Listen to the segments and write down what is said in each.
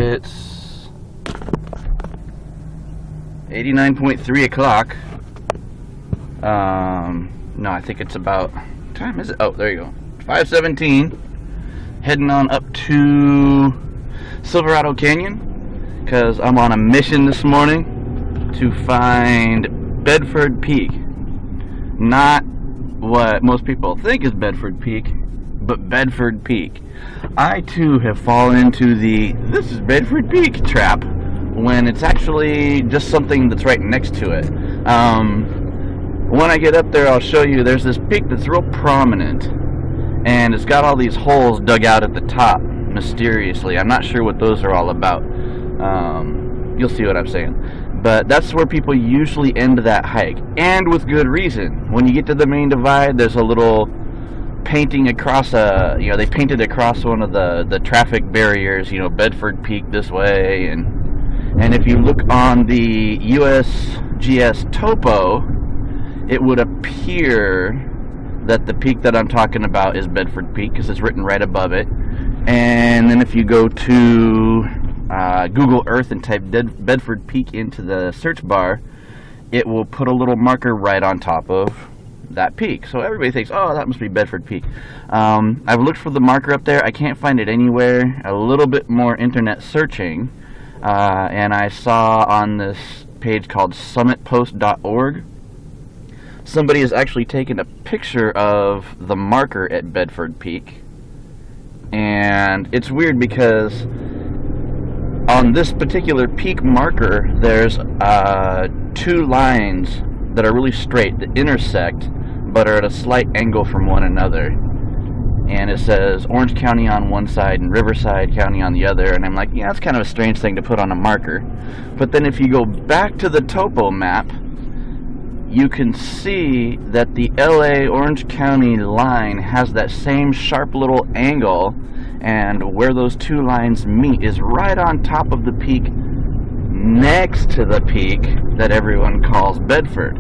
It's 89.3 o'clock. No, I think it's about, what time is it? Oh, there you go. 5:17. Heading on up to Silverado Canyon because I'm on a mission this morning to find Bedford Peak. Not what most people think is Bedford Peak, but Bedford Peak. I too have fallen into the "this is Bedford Peak" trap when it's actually just something that's right next to it. When I get up there, I'll show you. There's this peak that's real prominent, and it's got all these holes dug out at the top mysteriously. I'm not sure what those are all about. You'll see what I'm saying. But that's where people usually end that hike, and with good reason. When you get to the main divide, there's a little painting across they painted across one of the traffic barriers, Bedford Peak this way, and if you look on the USGS topo, it would appear that the peak that I'm talking about is Bedford Peak because it's written right above it. And then if you go to Google Earth and type Bedford Peak into the search bar, it will put a little marker right on top of that peak. So everybody thinks, oh, that must be Bedford Peak. I've looked for the marker up there. I can't find it anywhere. A little bit more internet searching, and I saw on this page called summitpost.org, somebody has actually taken a picture of the marker at Bedford Peak. And it's weird because on this particular peak marker, there's two lines that are really straight that intersect but are at a slight angle from one another. And it says Orange County on one side and Riverside County on the other. And I'm like, yeah, that's kind of a strange thing to put on a marker. But then if you go back to the topo map, you can see that the LA Orange County line has that same sharp little angle, and where those two lines meet is right on top of the peak next to the peak that everyone calls Bedford.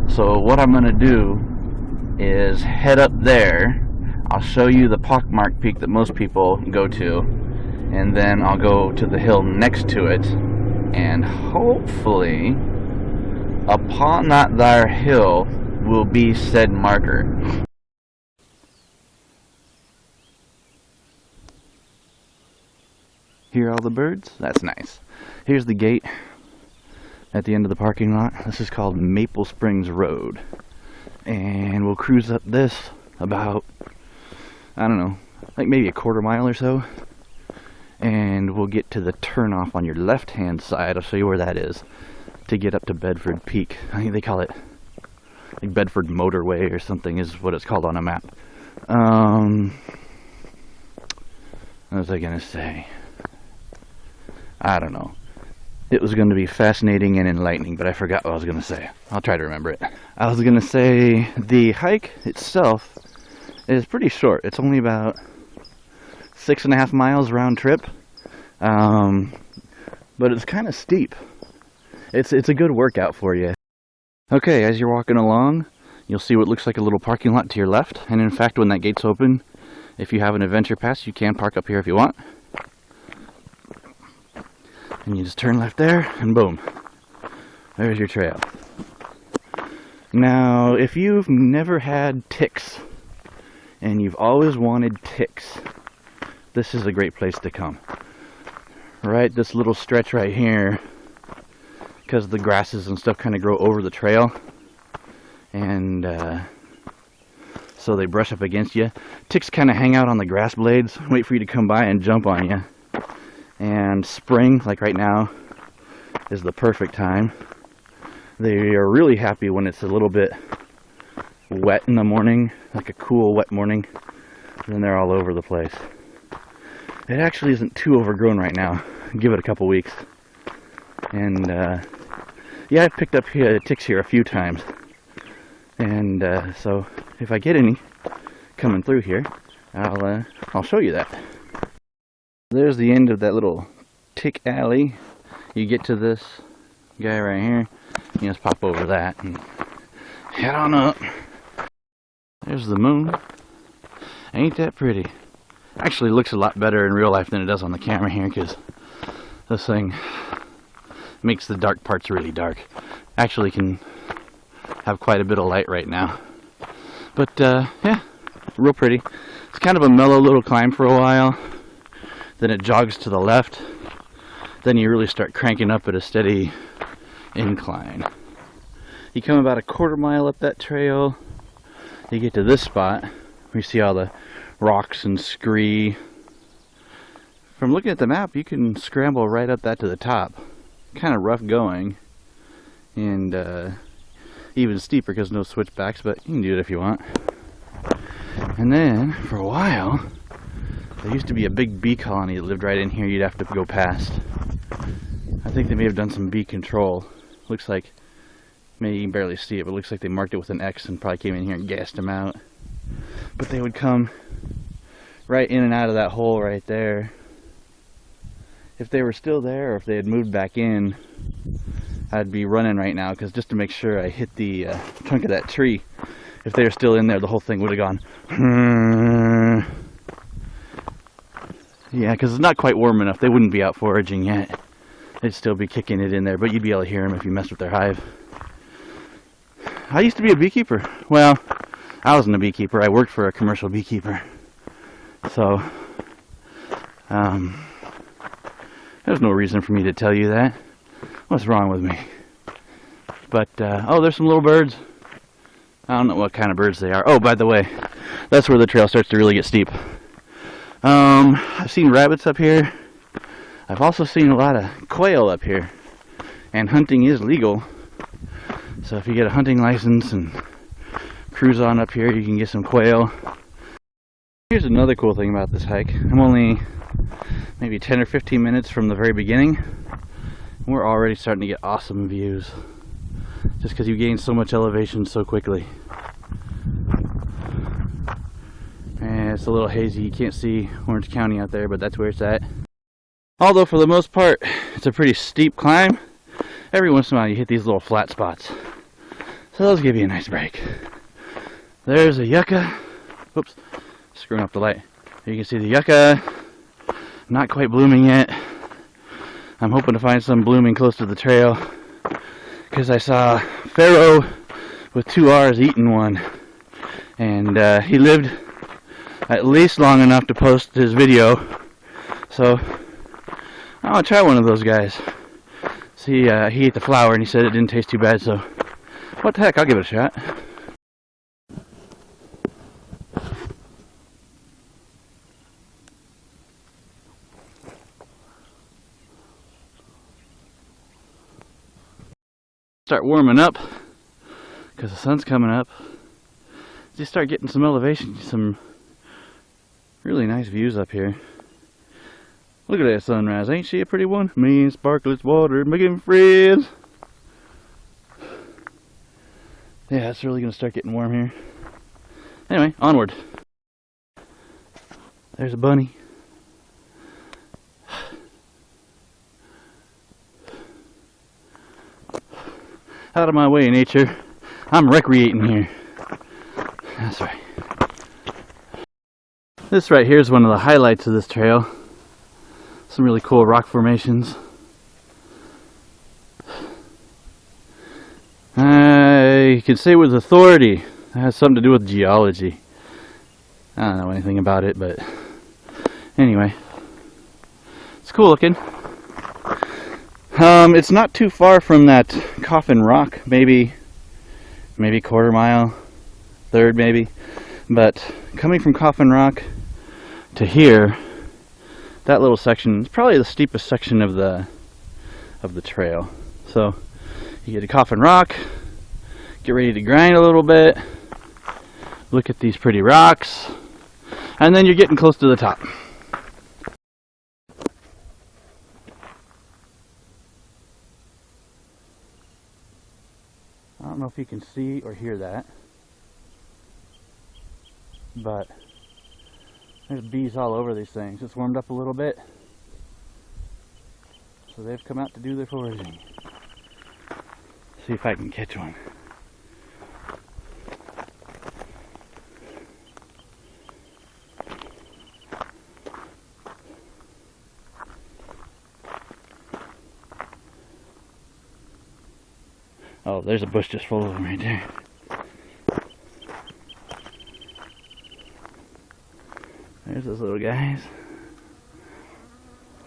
So what I'm going to do is head up there. I'll show you the pockmarked peak that most people go to, and then I'll go to the hill next to it, and hopefully upon that there hill will be said marker. Hear all the birds? That's nice. Here's the gate at the end of the parking lot. This is called Maple Springs Road. And we'll cruise up this about, I don't know, like maybe a quarter mile or so. And we'll get to the turnoff on your left-hand side. I'll show you where that is to get up to Bedford Peak. I think they call it like Bedford Motorway or something is what it's called on a map. What was I gonna say? I don't know. It was going to be fascinating and enlightening, but I forgot what I was going to say. I'll try to remember it. I was going to say the hike itself is pretty short. It's only about 6.5 miles round trip, but it's kind of steep. It's a good workout for you. Okay, as you're walking along, you'll see what looks like a little parking lot to your left, and in fact, when that gate's open, if you have an adventure pass, you can park up here if you want. And you just turn left there, and boom, there's your trail. Now, if you've never had ticks, and you've always wanted ticks, this is a great place to come. Right, this little stretch right here, because the grasses and stuff kind of grow over the trail, and so they brush up against you. Ticks kind of hang out on the grass blades, wait for you to come by and jump on you. And spring, like right now, is the perfect time. They are really happy when it's a little bit wet in the morning, like a cool, wet morning. And then they're all over the place. It actually isn't too overgrown right now. Give it a couple weeks. And, yeah, I've picked up ticks here a few times. And, so, if I get any coming through here, I'll show you that. There's the end of that little tick alley. You get to this guy right here, you just pop over that and head on up. There's the moon. Ain't that pretty? Actually looks a lot better in real life than it does on the camera here, because This thing makes the dark parts really dark. Actually can have quite a bit of light right now. But yeah, real pretty. It's kind of a mellow little climb for a while. Then it jogs to the left. Then you really start cranking up at a steady incline. You come about a quarter mile up that trail. You get to this spot. We see all the rocks and scree. From looking at the map, you can scramble right up that to the top. Kind of rough going, and even steeper because no switchbacks, but you can do it if you want. And then, for a while, there used to be a big bee colony that lived right in here you'd have to go past. I think they may have done some bee control. Looks like, maybe you can barely see it, but it looks like they marked it with an X and probably came in here and gassed them out. But they would come right in and out of that hole right there. If they were still there, or if they had moved back in, I'd be running right now, because just to make sure I hit the trunk of that tree. If they were still in there, the whole thing would have gone. Yeah, because it's not quite warm enough. They wouldn't be out foraging yet. They'd still be kicking it in there, but you'd be able to hear them if you messed with their hive. I used to be a beekeeper. Well, I wasn't a beekeeper. I worked for a commercial beekeeper. So, there's no reason for me to tell you that. What's wrong with me? But, oh, there's some little birds. I don't know what kind of birds they are. Oh, by the way, that's where the trail starts to really get steep. I've seen rabbits up here. I've also seen a lot of quail up here. And hunting is legal. So if you get a hunting license and cruise on up here, you can get some quail. Here's another cool thing about this hike. I'm only maybe 10 or 15 minutes from the very beginning. And we're already starting to get awesome views. Just because you gain so much elevation so quickly. And it's a little hazy. You can't see Orange County out there, but that's where it's at. Although for the most part, it's a pretty steep climb. Every once in a while you hit these little flat spots. So those give you a nice break. There's a yucca. Whoops, screwing up the light. You can see the yucca. Not quite blooming yet. I'm hoping to find some blooming close to the trail, because I saw Pharaoh with 2 R's eating one, and he lived at least long enough to post his video. So I want to try one of those guys. See, he ate the flower and he said it didn't taste too bad, so what the heck, I'll give it a shot. Start warming up because the sun's coming up. Just start getting some elevation, some really nice views up here. Look at that sunrise, ain't she a pretty one? Me and sparkless water making friends. Yeah, it's really gonna start getting warm here. Anyway, onward. There's a bunny. Out of my way, nature. I'm recreating here. That's right. This right here is one of the highlights of this trail. Some really cool rock formations. I can say with authority, it has something to do with geology. I don't know anything about it, but anyway. It's cool looking. It's not too far from that Coffin Rock, maybe quarter mile, third maybe. But coming from Coffin Rock to here, that little section is probably the steepest section of the trail. So you get to Coffin Rock, get ready to grind a little bit, look at these pretty rocks, and then you're getting close to the top. I don't know if you can see or hear that, but there's bees all over these things. It's warmed up a little bit, so they've come out to do their foraging. See if I can catch one. Oh, there's a bush just full of them right there. There's those little guys.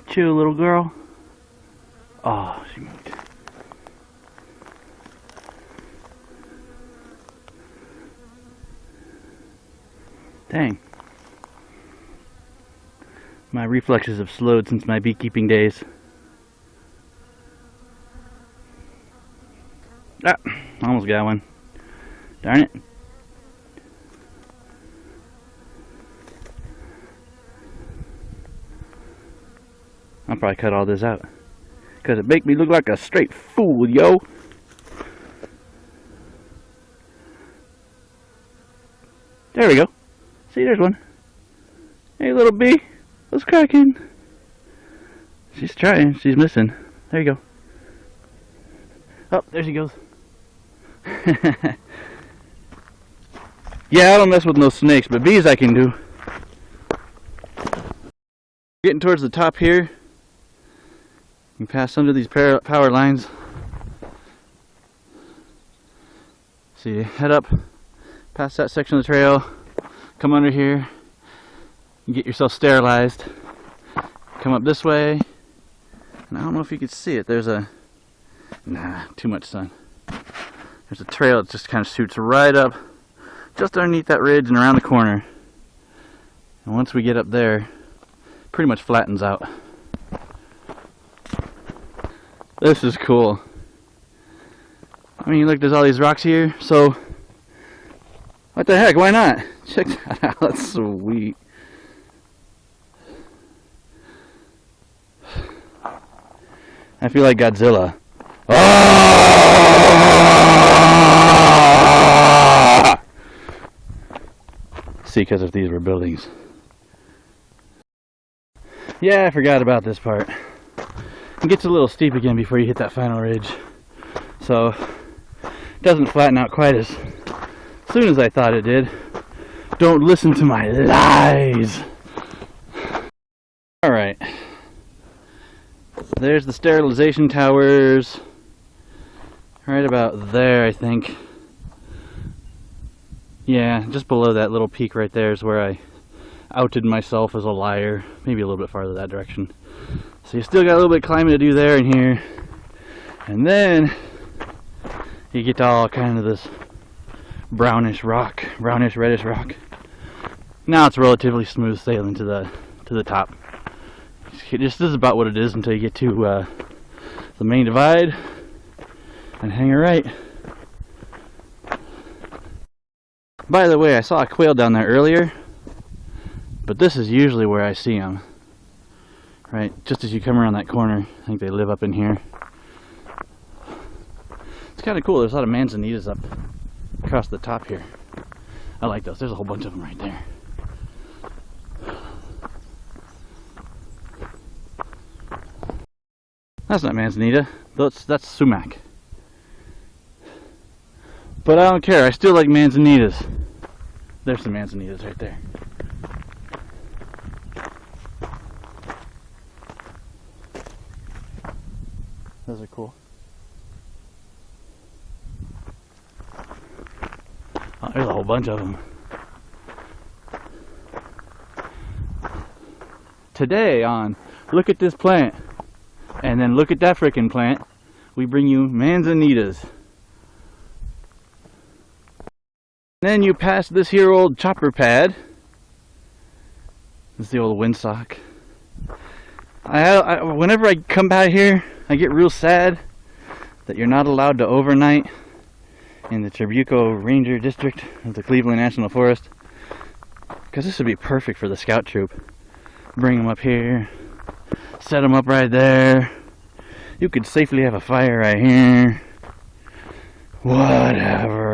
Chew, little girl. Oh, she moved. Dang. My reflexes have slowed since my beekeeping days. Ah, almost got one. Darn it. I'll probably cut all this out, because it make me look like a straight fool, yo. There we go. See, there's one. Hey, little bee. What's cracking? She's trying. She's missing. There you go. Oh, there she goes. Yeah, I don't mess with no snakes, but bees I can do. Getting towards the top here. You pass under these power lines. So you head up past that section of the trail, come under here, and get yourself sterilized. Come up this way, and I don't know if you can see it. There's a, nah, too much sun. There's a trail that just kind of shoots right up, just underneath that ridge and around the corner. And once we get up there, it pretty much flattens out. This is cool. I mean, look, there's all these rocks here, so what the heck, why not? Check that out, that's sweet. I feel like Godzilla. Ah! See, because if these were buildings. Yeah, I forgot about this part. It gets a little steep again before you hit that final ridge, so it doesn't flatten out quite as soon as I thought it did. Don't listen to my lies. Alright, there's the sterilization towers right about there, I think. Yeah, just below that little peak right there is where I outed myself as a liar. Maybe a little bit farther that direction. So you still got a little bit of climbing to do there and here. And then you get to all kind of this brownish rock, brownish reddish rock. Now it's relatively smooth sailing to the top. This is about what it is until you get to the main divide and hang a right. By the way, I saw a quail down there earlier, but this is usually where I see them. Right, just as you come around that corner. I think they live up in here. It's kind of cool. There's a lot of manzanitas up across the top here. I like those. There's a whole bunch of them right there. That's not manzanita. That's sumac. But I don't care. I still like manzanitas. There's some manzanitas right there. Those are cool. Oh, there's a whole bunch of them. Today on Look at This Plant, and then look at that frickin' plant, we bring you manzanitas. Then you pass this here old chopper pad. This is the old windsock. Whenever I come by here, I get real sad that you're not allowed to overnight in the Trabuco Ranger District of the Cleveland National Forest, because this would be perfect for the scout troop. Bring them up here, set them up right there. You could safely have a fire right here. Whatever.